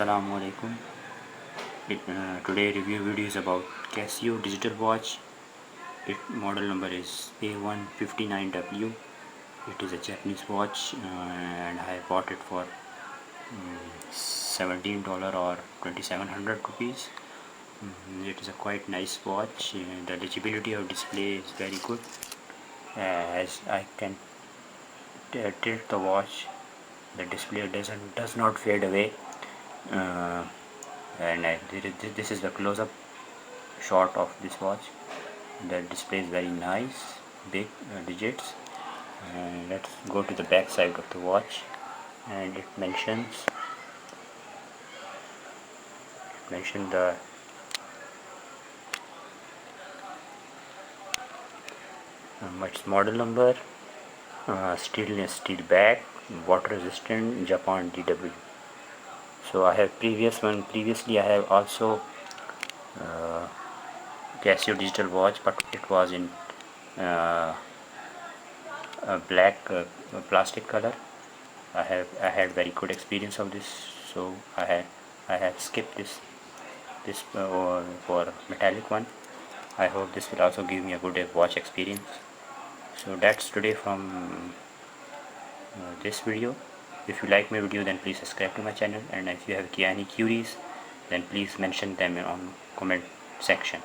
Assalamu alaikum. Today review video is about Casio Digital Watch. Its model number is A159W. It is a Japanese watch and I bought it for $17 or 2700 rupees. It is a quite nice watch. The legibility of display is very good, as I can tilt the watch. The display does not fade away. Uh, and this is the close-up shot of this watch. The display is very nice, big digits. Let's go to the back side of the watch, and it mentions the much model number, stainless steel back, water resistant, Japan DW. So I have previously I have also Casio Digital Watch, but it was in a black plastic color. I had very good experience of this, so I have skipped this for metallic one. I hope this will also give me a good watch experience. So that's today from this video. If you like my video, then please subscribe to my channel, and if you have any queries, then please mention them on comment section.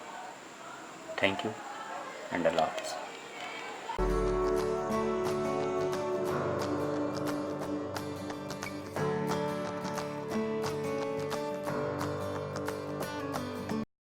Thank you, and Allah Hafiz.